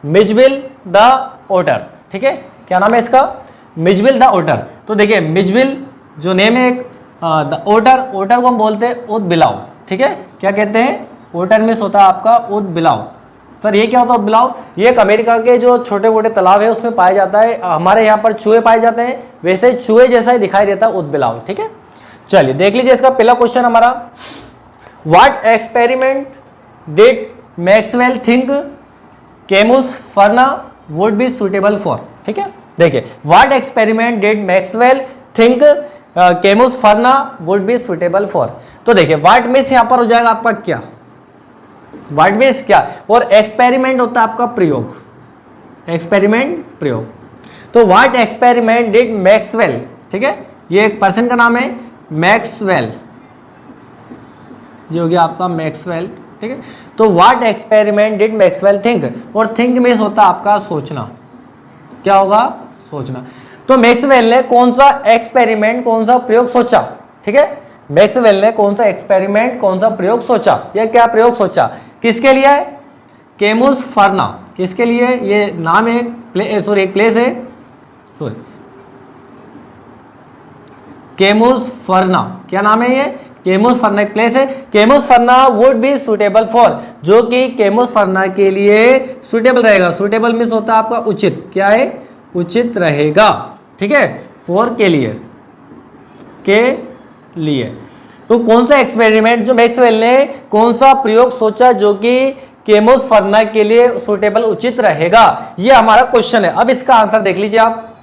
Mijbil the ओटर, ठीक है, क्या नाम है इसका, मिजबिल द ओटर। तो देखिए मिजबिल जो नेम है, द ओटर, ओटर को हम बोलते हैं उद बिलाव, ठीक है, क्या कहते हैं, ओटर में होता है आपका उद बिलाव। सर ये क्या होता है उद बिलाव, ये एक अमेरिका के जो छोटे मोटे तालाब है उसमें पाया जाता है, हमारे यहाँ पर चूहे पाए जाते हैं, वैसे चूहे जैसा ही दिखाई देता है उद बिलाव, ठीक है। चलिए देख लीजिए इसका पहला क्वेश्चन हमारा, what experiment did Maxwell think कैमुस फर्ना वुड बी सुटेबल फॉर, ठीक है। देखिए what experiment did Maxwell think कैमुस फर्ना वुड बी सुटेबल फॉर। तो देखिए व्हाट मीन्स यहां पर हो जाएगा आपका क्या, व्हाट मीन्स क्या, और एक्सपेरिमेंट होता है आपका प्रयोग, एक्सपेरिमेंट प्रयोग। तो व्हाट एक्सपेरिमेंट डिड मैक्सवेल, ठीक है, ये एक पर्सन का नाम है मैक्सवेल, ये हो गया आपका मैक्सवेल, ठीक है। तो what experiment did Maxwell think, और थिंक मीन्स होता है आपका सोचना, क्या होगा, सोचना। तो मैक्सवेल ने कौन सा एक्सपेरिमेंट, कौन सा प्रयोग सोचा, ठीक है, मैक्सवेल ने कौन सा एक्सपेरिमेंट, कौन सा प्रयोग सोचा, या क्या प्रयोग सोचा, किसके लिए, कैमुस फर्ना, किसके लिए, ये नाम है सॉरी एक प्लेस है, सॉरी कैमुस फर्ना, क्या नाम है ये, कैमुस फर्ना एक प्लेस है, कैमुस फर्ना वुड बी सुटेबल फॉर, जो कि कैमुस फर्ना के लिए सुटेबल रहेगा, सुटेबल मीन्स होता है आपका उचित, क्या है, उचित रहेगा, ठीक है, फॉर के लिए। तो कौन सा एक्सपेरिमेंट, जो मैक्सवेल ने कौन सा प्रयोग सोचा जो कि कैमुस फर्ना के लिए सुटेबल उचित रहेगा, ये हमारा क्वेश्चन है। अब इसका आंसर देख लीजिए आप,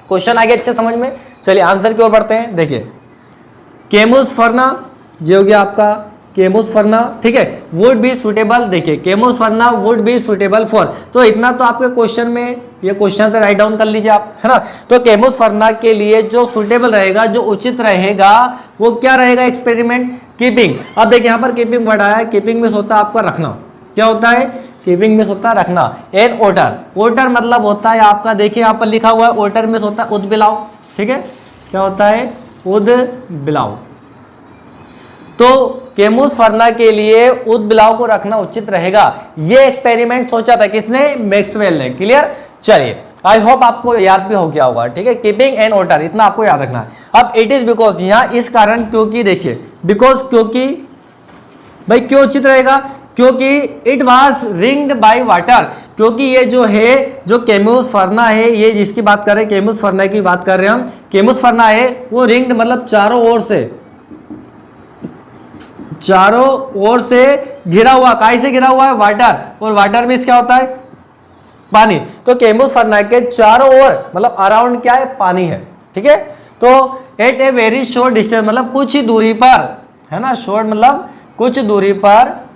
क्वेश्चन आ गया अच्छे समझ में। चलिए आंसर की ओर बढ़ते हैं। देखिए कैमुस फर्ना, ये हो गया आपका कैमुस फर्ना, ठीक है, वुड बी सुटेबल, देखिए कैमुस फर्ना वुड बी सुटेबल फॉर, तो इतना तो आपके क्वेश्चन में, ये क्वेश्चन से राइट डाउन कर लीजिए आप, है ना। तो कैमुस फर्ना के लिए जो सुटेबल रहेगा, जो उचित रहेगा, वो क्या रहेगा, एक्सपेरिमेंट कीपिंग। अब देखिए यहाँ पर कीपिंग बढ़ाया है, कीपिंग में होता है आपका रखना, क्या होता है, कीपिंग में होता है रखना। एन ओटर, ओटर मतलब होता है आपका, देखिए यहाँ पर लिखा हुआ है, ओटर में होता है उद बिलाव, ठीक है, क्या होता है, उद बिलाव। तो कैमुस फर्ना के लिए उद बिलाव को रखना उचित रहेगा, ये एक्सपेरिमेंट सोचा था किसने, मैक्सवेल ने। क्लियर, चलिए आई होप आपको याद भी हो गया होगा, ठीक है, कीपिंग एन ओटर, इतना आपको याद रखना है। अब इट इज बिकॉज, यहाँ इस कारण, क्योंकि, देखिए बिकॉज, क्योंकि, भाई क्यों उचित रहेगा, क्योंकि it was ringed by water, क्योंकि ये जो है, जो कैमुस फर्ना है, ये जिसकी बात कर रहे हैं, कैमुस फर्ना की बात कर रहे हैं हम, कैमुस फर्ना है वो रिंग्ड मतलब चारों ओर से, चारों ओर से घिरा हुआ, काई से घिरा हुआ है, वाटर, और वाटर में क्या होता है, पानी। तो कैमुस फर्ना के चारों ओर मतलब अराउंड क्या है, पानी है, ठीक है। तो at a very short distance, मतलब कुछ ही दूरी पर, है ना, शॉर्ट मतलब कुछ दूरी पर,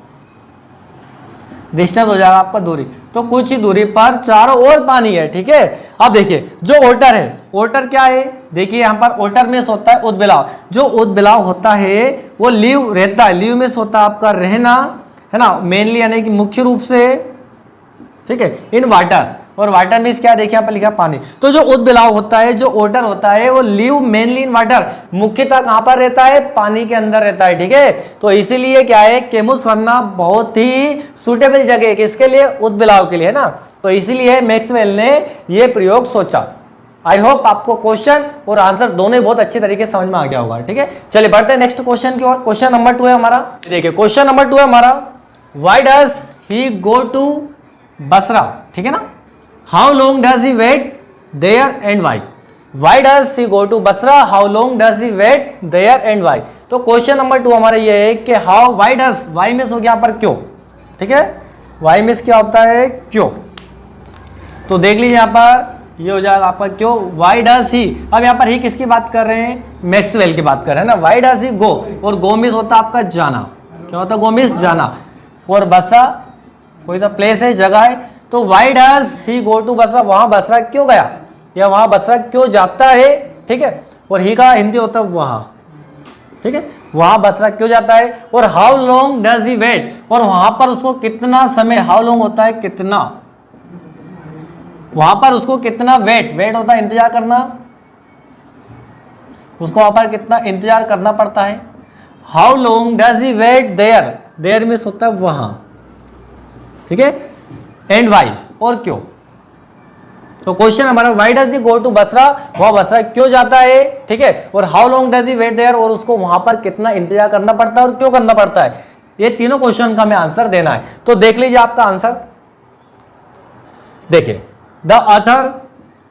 डिस्टेंस हो जाएगा आपका दूरी, तो कुछ ही दूरी पर चारों ओर पानी है, ठीक है। अब देखिए जो ओटर है, ओटर क्या है, देखिए यहाँ पर ओटर में होता है उद बिलाव, जो उद बिलाव होता है वो लीव रहता है, लीव में होता है आपका रहना, है ना, मेनली यानी कि मुख्य रूप से, ठीक है, इन वाटर, और वाटर मीन्स क्या, देखिए यहाँ पर लिखा पानी। तो जो उद बिलाव होता है, जो ओटर होता है, वो लीव मेनली इन वाटर, मुख्यतः कहां पर रहता है, पानी के अंदर रहता है, ठीक है। तो इसीलिए क्या है, कैमुस फर्ना बहुत ही सुटेबल जगह है किसके लिए, उद बिलाव के लिए, है ना। तो इसीलिए मैक्सवेल ने ये प्रयोग सोचा। आई होप आपको क्वेश्चन और आंसर दोनों बहुत अच्छी तरीके से समझ में आ गया होगा, ठीक है। चलिए बढ़ते हैं नेक्स्ट क्वेश्चन की ओर। क्वेश्चन नंबर 2 है हमारा, देखिए क्वेश्चन नंबर 2 है हमारा, why does he go to Basra, ठीक है ना, how long does he wait there and why, why does he go to Basra, how long does he wait there and why. तो question number 2 हमारा ये है कि how, why does, why means हो गया यहाँ पर क्यों, ठीक है, वाई मीन्स क्या होता है, क्यों। तो देख लीजिए यहाँ पर, ये हो जाएगा आपका क्यों, वाई डज ही। अब यहाँ पर ही किसकी बात कर रहे हैं, मैक्सवेल की बात कर रहे हैं ना। वाई डज ही गो, और गो मीन्स होता है आपका जाना, क्या होता है, गो मीन्स जाना, और बसरा कोई सा प्लेस है, जगह है। तो why does he go to Basra, वहां बसरा क्यों गया, या वहां बसरा क्यों जाता है, ठीक है। और ही का हिंदी होता है वहां, ठीक है, वहां बसरा क्यों जाता है। और how long does he wait, और वहां पर उसको कितना समय, हाउ लॉन्ग होता है कितना, वहां पर उसको कितना वेट, वेट होता है इंतजार करना, उसको वहां पर कितना इंतजार करना पड़ता है। How long does he wait there, there means होता है वहां, ठीक है, एंड वाई, और क्यों। तो क्वेश्चन हमारा why does he go to Basra, वह बसरा क्यों जाता है, ठीक है, और how long does he wait there, और उसको वहां पर कितना इंतजार करना पड़ता है और क्यों करना पड़ता है। ये तीनों क्वेश्चन का हमें आंसर देना है। तो देख लीजिए आपका आंसर, देखिए द ऑथर,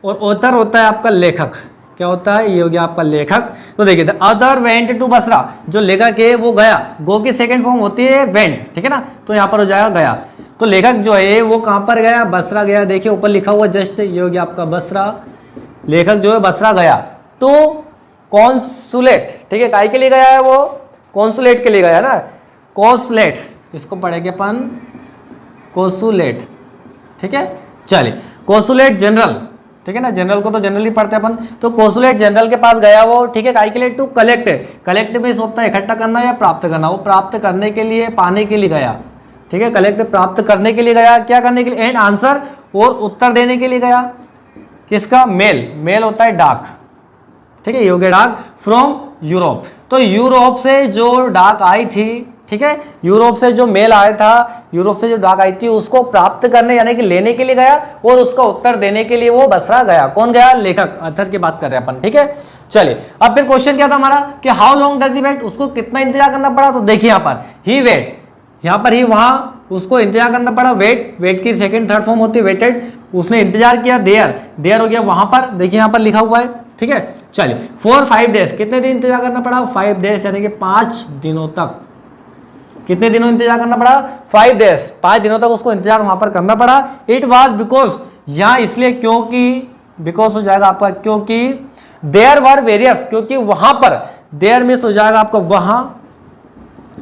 और ऑथर होता है आपका लेखक, क्या होता है, ये हो गया आपका लेखक। तो देखिए the author went to Basra, जो लेखक है वो गया, गो की सेकंड फॉर्म होती है वेंट, ठीक है ना, तो यहाँ पर हो जाएगा गया। तो लेखक जो है वो कहां पर गया, बसरा गया। देखिए ऊपर लिखा हुआ जस्ट, ये हो गया आपका बसरा, लेखक जो है बसरा गया। तो कॉन्सुलेट, ठीक है, काय के लिए गया है वो, कॉन्सुलेट के लिए गया ना, कॉन्सुलेट, इसको पढ़ेंगे अपन कॉन्सुलेट, ठीक है। चलिए कॉन्सुलेट जनरल, ठीक है ना, जनरल को तो जनरली पढ़ते हैं अपन। तो कॉन्सुलेट जनरल के पास गया वो, ठीक है, काय के लिए, टू कलेक्ट, कलेक्ट में होता है इकट्ठा करना या प्राप्त करना, वो प्राप्त करने के लिए, पाने के लिए गया, ठीक है, कलेक्ट प्राप्त करने के लिए गया, क्या करने के लिए, एंड आंसर, और उत्तर देने के लिए गया, किसका, मेल, मेल होता है डाक, ठीक है, ये हो गया डाक, फ्रॉम यूरोप। तो यूरोप से जो डाक आई थी, ठीक है, यूरोप से जो मेल आया था, यूरोप से जो डाक आई थी उसको प्राप्त करने यानी कि लेने के लिए गया, और उसका उत्तर देने के लिए वो बसरा गया। कौन गया, लेखक, ऑथर की बात कर रहे हैं अपन, ठीक है। चलिए अब फिर क्वेश्चन क्या था हमारा कि how long does he wait, उसको कितना इंतजार करना पड़ा। तो देखिए यहाँ पर ही वेट, यहाँ पर ही वहां उसको इंतजार करना पड़ा, वेट, वेट की सेकंड थर्ड फॉर्म होती है वेटेड, उसने इंतजार किया, देयर, देयर हो गया वहां पर, देखिए यहाँ पर लिखा हुआ है, ठीक है। चलिए 4 5 डेज, कितने दिन इंतजार करना पड़ा, 5 डेज, यानी कि 5 दिनों तक, कितने दिनों इंतजार करना पड़ा, 5 डेज, 5 दिनों तक उसको इंतजार वहां पर करना पड़ा। इट वॉज बिकॉज, यहां इसलिए क्योंकि, बिकॉज हो जाएगा आपका क्योंकि, देयर वर वेरियस, क्योंकि वहां पर, देयर मिस हो जाएगा आपका वहां,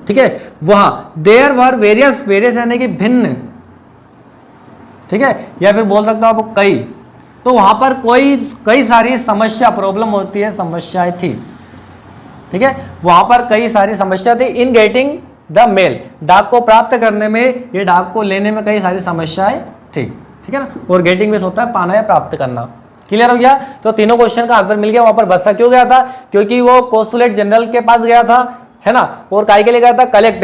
ठीक है, वहां, देयर वर वेरियस, वेरियस यानी कि भिन्न, ठीक है, या फिर बोल सकता हूं आपको कई। तो वहां पर कई सारी समस्या, प्रॉब्लम होती है, समस्याएं थी, ठीक है, वहां पर कई सारी समस्या थी। इन गेटिंग द मेल, डाक को प्राप्त करने में, ये डाक को लेने में कई सारी समस्याएं थी, ठीक है ना, और गेटिंग में होता है पाना या प्राप्त करना। क्लियर हो गया। तो तीनों क्वेश्चन का आंसर मिल गया। वहां पर बसरा क्यों गया था, क्योंकि वो कॉन्सुलेट जनरल के पास गया था, है ना, और काय के लिए गया था, collect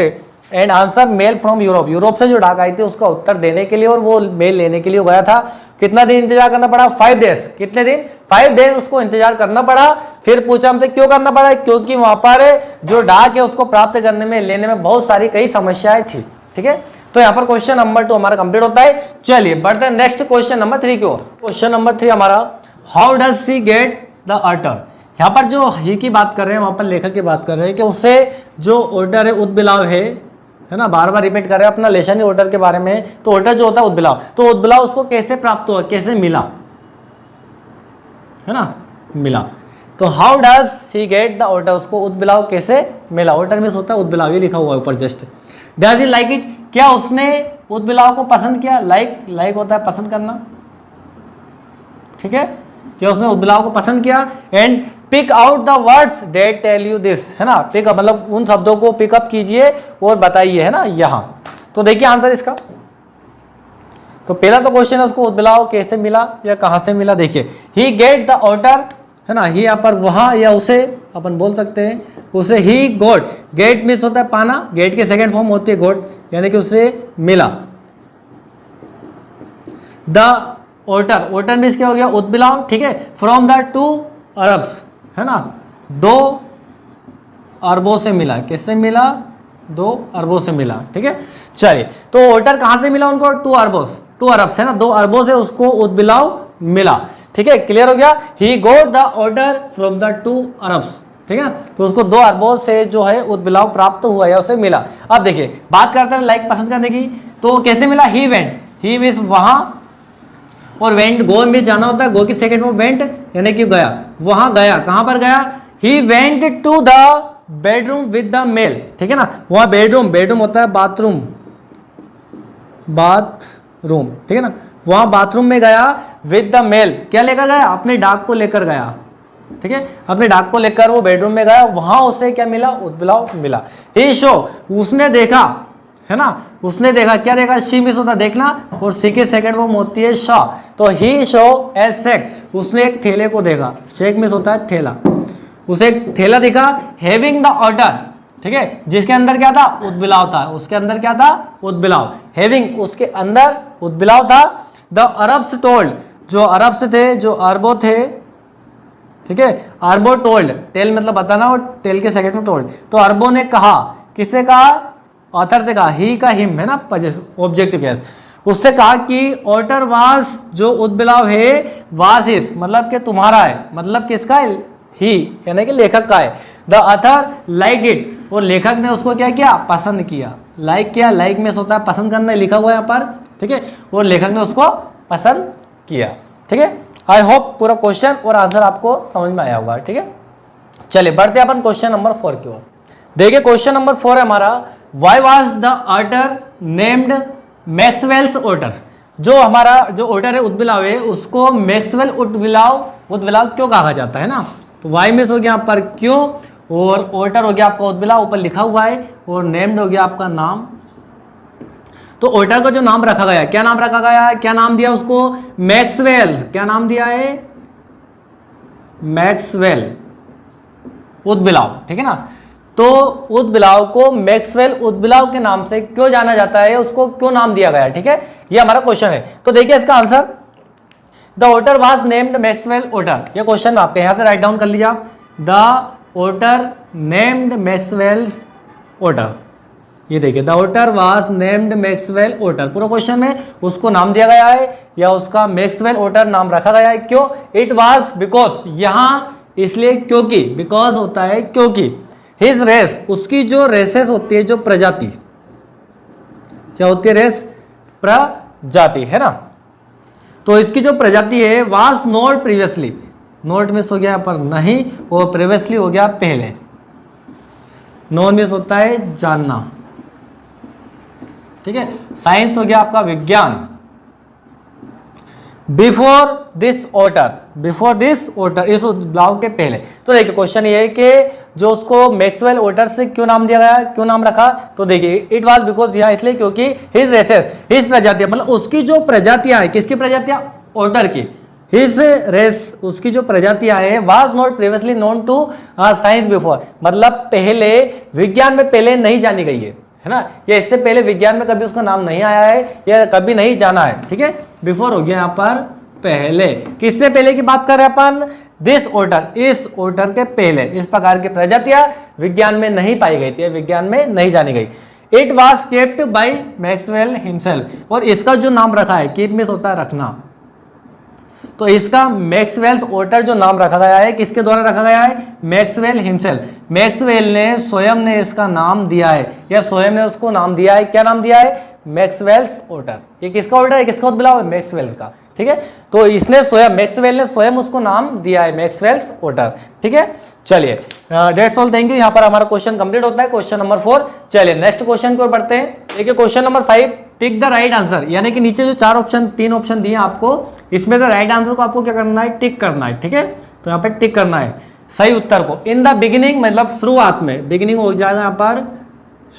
and answer mail from Europe, Europe से जो डाक आई थी उसका उत्तर देने के लिए और वो मेल लेने के लिए गया था। कितना दिन इंतजार करना पड़ा, 5 डेज, कितने दिन, 5 डेज उसको इंतजार करना पड़ा। फिर पूछा हमसे क्यों करना पड़ा, क्योंकि वहां पर जो डाक है उसको प्राप्त करने में, लेने में बहुत सारी कई समस्याएं थी, ठीक है। तो यहाँ पर क्वेश्चन नंबर 2 हमारा कंप्लीट होता है। चलिए बढ़ते हैं नेक्स्ट क्वेश्चन नंबर 3 की ओर। क्वेश्चन नंबर 3 हमारा, how does she get the order. यहाँ पर जो ही की बात कर रहे हैं, वहां पर लेखक की बात कर रहे हैं कि उससे जो ऑर्डर है, उद्बिलाव है ना, बार बार रिपीट कर रहे हैं अपना लेशन ऑर्डर के बारे में। तो ऑर्डर जो होता है उद्बिलाव, तो उद्बिलाव उसको कैसे प्राप्त हुआ, कैसे मिला, है ना, मिला। तो how does she get the order, उसको उद्बिलाव कैसे मिला, ऑर्डर में होता है उद्बिलाव, ये लिखा हुआ है ऊपर just. Does he like it, क्या उसने उद्बिलाव को पसंद किया, लाइक होता है पसंद करना, ठीक है, क्या उसने उद्बिलाव को पसंद किया। And pick out the words that tell you this, है ना, पिक मतलब उन शब्दों को पिकअप कीजिए और बताइए, है ना, यहां। तो देखिए आंसर इसका। तो पहला तो क्वेश्चन है उसको उद्बिलाव कैसे मिला या कहां से मिला। देखिए ही गेट द ऑर्डर, है ना, ही यहाँ पर वहां या उसे अपन बोल सकते हैं, उसे ही गोट, गेट मीन्स होता है पाना, गेट की सेकेंड फॉर्म होती है गोट, यानी कि उसे मिला। द ऑर्डर, ऑर्डर मीन्स क्या हो गया, उद्बिलाव, ठीक है, फ्रॉम द 2 अरब्स, है ना, 2 अरबों से मिला, किससे मिला, 2 अरबों से मिला, ठीक है। चलिए तो ऑर्डर कहां से मिला उनको, 2 अरब से ना, 2 अरबों से उसको उद्बिलाव मिला, ठीक है, क्लियर हो गया। He got the order from the 2 Arabs, ठीक है, तो उसको 2 अरबों से जो है उद्बिलाव प्राप्त हुआ या उसे मिला। अब देखिए बात करते हैं लाइक पसंद करने की, तो कैसे मिला, ही वेंट, ही मीन्स वहां, और वेंट गो में जाना होता है, गो की सेकंड फॉर्म वेंट यानी कि गया, वहां गया, कहां पर गया, he went to the bedroom with the mail, ठीक है ना, वहां बेडरूम, बेडरूम होता है बाथरूम, ठीक है ना, वहां बाथरूम में गया विद द मेल, क्या लेकर गया, अपने डाक को लेकर गया, ठीक है, अपने डाक को लेकर वो बेडरूम में गया, वहां उसे क्या मिला, उद्बिलाव मिला। ही शो, उसने देखा, है ना, उसने देखा, क्या देखा, शी मिस होता देखना, और सी की सेकंड फॉर्म होती है शॉ, तो ही शो एज शेक, उसने एक थैले को देखा, शेक मिस होता है थैला, उसे एक थैला दिखा, हैविंग द ऑर्डर, ठीक है, जिसके अंदर क्या था, उद्बिलाव था, उसके अंदर क्या था, उद्बिलाव, हैविंग उसके अंदर उद्बिलाव था। द अरब्स टोल्ड, जो अरब्स थे, जो अरबों थे, ठीक है, अरबों टोल्ड, टेल मतलब बताना और टेल के सेकंड में टोल्ड, तो अरबों ने कहा, किससे कहा, ऑथर से कहा, ही का हिम है ना, ऑब्जेक्टिव केस, उससे कहा कि ऑटर वास, जो उद्बिलाव है, वास इस मतलब कि तुम्हारा है, मतलब किसका है, ही यानी कि लेखक का है। द ऑथर लाइक इट, और लेखक ने उसको क्या किया, पसंद किया, लाइक किया, लाइक में होता है पसंद करना, लिखा हुआ है यहाँ पर, ठीक है, और लेखक ने उसको पसंद किया, ठीक है। आई होप पूरा क्वेश्चन और आंसर आपको समझ में आया होगा, ठीक है। चलिए बढ़ते अपन क्वेश्चन नंबर 4 की ओर। देखिए क्वेश्चन नंबर 4 है हमारा, why was the otter named Maxwell's otter, जो हमारा जो ऑटर है उद्बिलाव है, उसको मैक्सवेल उद्बिलाव क्यों कहा जाता है ना, तो वाई मिस हो गया यहाँ पर क्यों, और ऑटर हो गया आपका उद्बिलाव, ऊपर लिखा हुआ है, और नेम्ड हो गया आपका नाम। तो ऑटर का जो नाम रखा गया, क्या नाम रखा गया है, क्या नाम दिया उसको, मैक्सवेल, क्या नाम दिया है, मैक्सवेल उद्बिलाव, ठीक है ना। तो उद्बिलाव को मैक्सवेल उद्बिलाव के नाम से क्यों जाना जाता है, उसको क्यों नाम दिया गया, ठीक है, ये हमारा क्वेश्चन है। तो देखिए इसका answer, the otter was named Maxwell otter, ये क्वेश्चन आपके यहां से राइट डाउन कर लीजिए आप, the otter named Maxwell's otter, ये देखिए the otter was named Maxwell otter, पूरा क्वेश्चन में उसको नाम दिया गया है या उसका मैक्सवेल ऑटर नाम रखा गया है, क्यों, इट वाज बिकॉज, यहां इसलिए क्योंकि, बिकॉज होता है क्योंकि, हिज रेस, उसकी जो रेसेस होती है, जो प्रजाति, क्या होती है, रेस प्रजाति है ना, तो इसकी जो प्रजाति है, was not previously, not miss हो गया पर नहीं, और प्रीवियसली हो गया पहले, नॉन मिस होता है जानना, ठीक है, साइंस हो गया आपका विज्ञान, before this otter, before this otter, इस उद्बिलाव के पहले। तो देखिए क्वेश्चन ये है कि जो उसको मैक्सवेल ऑटर से क्यों नाम दिया गया, क्यों नाम रखा, तो देखिए इट वाज बिकॉज, यहाँ इसलिए क्योंकि हिज रेसेस, हिज प्रजातियां, मतलब उसकी जो प्रजातियां है, किसकी प्रजातियां, ऑटर की, हिज रेस, उसकी जो प्रजातियां है, was not previously known to science before, मतलब पहले विज्ञान में पहले नहीं जानी गई है ना, या इससे पहले विज्ञान में कभी उसका नाम नहीं आया है या कभी नहीं जाना है, ठीक है, बिफोर हो गया यहाँ पर पहले, किससे पहले की बात कर रहे हैं अपन, दिस ऑटर, इस ऑटर के पहले, इस प्रकार की प्रजातियां विज्ञान में नहीं पाई गई थी, विज्ञान में नहीं जानी गई। It was kept by Maxwell himself, और इसका जो नाम रखा है, कीप मिस होता है रखना, तो इसका मैक्सवेल्स ऑटर जो नाम रखा गया है, किसके द्वारा रखा गया है, मैक्सवेल हिमसेल्फ, मैक्सवेल ने स्वयं ने इसका नाम दिया है, या स्वयं ने उसको नाम दिया है, क्या नाम दिया है, मैक्सवेल्स ऑटर, ये किसका ऑर्डर है, किसका उद्बिलाव है, मैक्सवेल का, ठीक है, तो इसने स्वयं, मैक्सवेल ने स्वयं उसको नाम दिया है मैक्सवेल्स ऑटर, ठीक है। चलिए दैट्स ऑल, थैंक यू, यहाँ पर हमारा क्वेश्चन कंप्लीट होता है, क्वेश्चन नंबर 4। चलिए नेक्स्ट क्वेश्चन की ओर बढ़ते हैं। देखिए question number 5, tick the right answer, यानी कि नीचे जो 3 ऑप्शन दिए आपको, इसमें से राइट आंसर को आपको क्या करना है, टिक करना है, ठीक है, तो यहाँ पे टिक करना है सही उत्तर को। इन द बिगिनिंग मतलब शुरुआत में, बिगिनिंग हो जाएगा यहाँ पर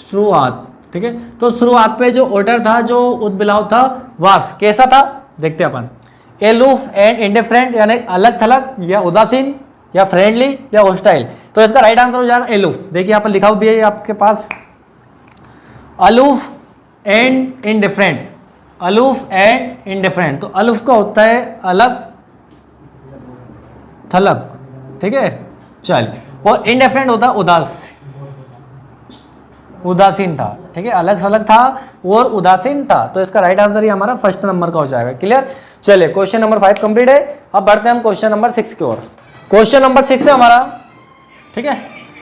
शुरुआत, ठीक है, तो शुरुआत पे जो ऑर्डर था, जो उद्बिलाव था, वास कैसा था, देखते हैं अपन, एलूफ एंड इंडिफरेंट, यानी अलग थलग या उदासीन या फ्रेंडली या होस्टाइल, तो इसका राइट आंसर हो जाएगा एलूफ। देखिए यहाँ पर लिखा हुआ है आपके पास, aloof and indifferent, aloof and indifferent, तो अलूफ का होता है अलग थलग, ठीक है, चलिए, और इंडिफरेंट होता है उदासीन था, ठीक है, अलग थलग था और उदासीन था, तो इसका राइट आंसर ही हमारा फर्स्ट नंबर का हो जाएगा। क्लियर, चलिए क्वेश्चन नंबर 5 कंप्लीट है। अब बढ़ते हैं हम क्वेश्चन नंबर 6 की ओर। क्वेश्चन नंबर 6 है हमारा, ठीक है,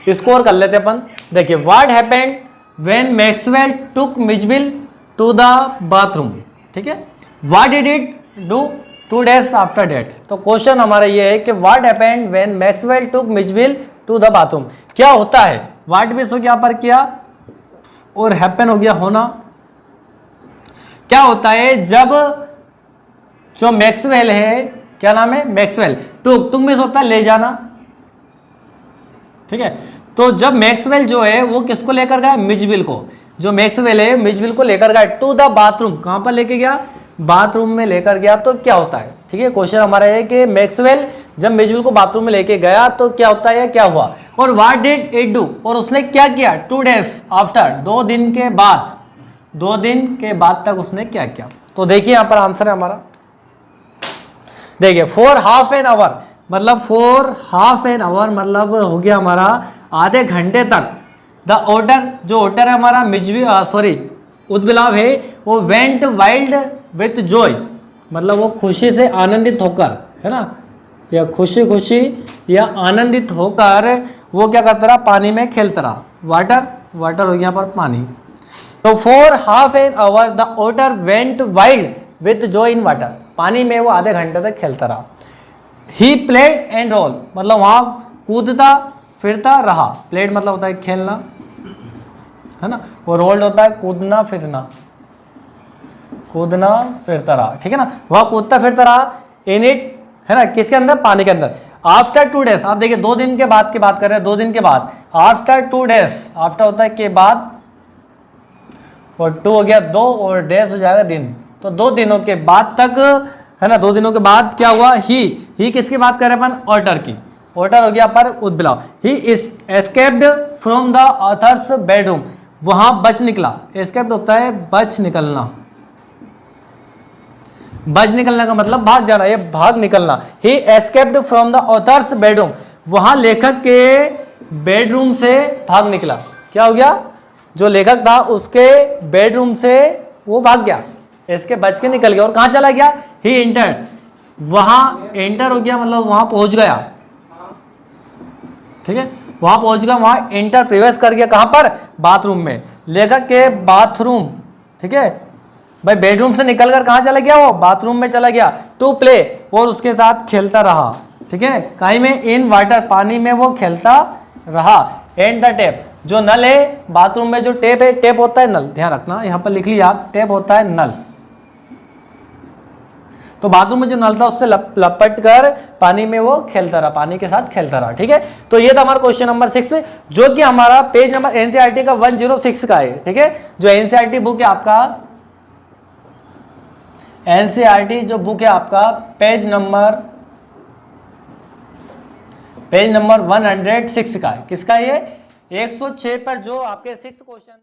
स्कोर कर लेते हैं अपन। देखिए what happened when Maxwell took Mitchbill to the bathroom, ठीक है, what did it do 2 days after date. तो क्वेश्चन हमारा ये है कि what happened when Maxwell took Mitchbill to the bathroom, क्या होता है, व्हाट बेस हो गया पर किया और हैपन हो गया होना, क्या होता है जब जो मैक्सवेल है, क्या नाम है, मैक्सवेल, टुक मिस होता है ले जाना, ठीक है, तो जब मैक्सवेल जो है वो किसको लेकर गया, मिचबिल को, जो मैक्सवेल है मिचबिल को लेकर गया टू द बाथरूम, कहां पर लेके गया, बाथरूम में लेकर गया, तो क्या होता है, ठीक है, क्वेश्चन हमारा है कि मैक्सवेल जब मिचबिल को बाथरूम में लेके गया तो क्या होता है, क्या हुआ, और व्हाट डिड इट डू, और उसने क्या किया, 2 days आफ्टर, 2 दिन के बाद, 2 दिन के बाद तक उसने क्या किया, तो देखिए यहां पर आंसर है हमारा, देखिए फॉर हाफ एन आवर, मतलब फॉर हाफ एन आवर मतलब हो गया हमारा आधे घंटे तक। द ओटर, जो ओटर है हमारा मिजवी सॉरी उद्बिलाव है, वो वेंट वाइल्ड विथ जॉय, मतलब वो खुशी से आनंदित होकर, है ना, या खुशी खुशी या आनंदित होकर वो क्या करता रहा, पानी में खेलता रहा। वाटर, वाटर हो गया पर पानी। तो for half an hour the otter went wild with joy in water, पानी में वो आधे घंटे तक खेलता रहा। ही प्लेड एंड रोल, मतलब वहां कूदता फिरता रहा। प्लेड मतलब होता है खेलना, है ना, वो रोल्ड होता है कूदना फिरना, कूदना फिरता रहा, ठीक है ना, वह कूदता फिरता रहा। इन इट, है ना, किसके अंदर, पानी के अंदर। आफ्टर 2 days, आप देखिए 2 दिन के बाद की बात कर रहे हैं, 2 दिन के बाद। आफ्टर 2 days, आफ्टर होता है के बाद, और 2 हो गया 2 और डेज हो जाएगा दिन, तो 2 दिनों के बाद तक, है ना, 2 दिनों के बाद क्या हुआ, ही किसकी बात कर रहे हैं अपन, ऑटर की। ऑटर हो गया पर उद्बिलाव। He escaped from the author's bedroom, वहां बच निकला। एस्केप्ड होता है बच निकलना, बच निकलने का मतलब भाग जाना, ये भाग निकलना। He escaped from the author's bedroom, वहां लेखक के बेडरूम से भाग निकला। क्या हो गया, जो लेखक था उसके बेडरूम से वो भाग गया, इसके बच के निकल गया। और कहां चला गया, ही एंटर्ड, वहां एंटर हो गया मतलब वहां पहुंच गया, ठीक है, वहां पहुंच गया, वहां एंटर प्रवेश कर गया। कहां पर, बाथरूम में, लेखक के बाथरूम, ठीक है भाई, बेडरूम से निकलकर कहां चला गया, वो बाथरूम में चला गया। टू प्ले, और उसके साथ खेलता रहा, ठीक है, कहीं में, इन वाटर, पानी में वो खेलता रहा। एंड द टेप, जो नल है बाथरूम में, जो टेप है, टेप होता है नल, ध्यान रखना, यहां पर लिख लिया आप, टेप होता है नल। तो बाथरूम में जो नल था उससे लपट कर पानी में वो खेलता रहा, पानी के साथ खेलता रहा, ठीक है। तो ये था हमारा क्वेश्चन नंबर 6, जो कि हमारा पेज नंबर एनसीईआरटी का 106 का है, ठीक है। जो एनसीईआरटी बुक है आपका, एनसीईआरटी जो बुक है आपका, पेज नंबर 106 का है। किसका ये, 106 पर जो आपके 6 क्वेश्चन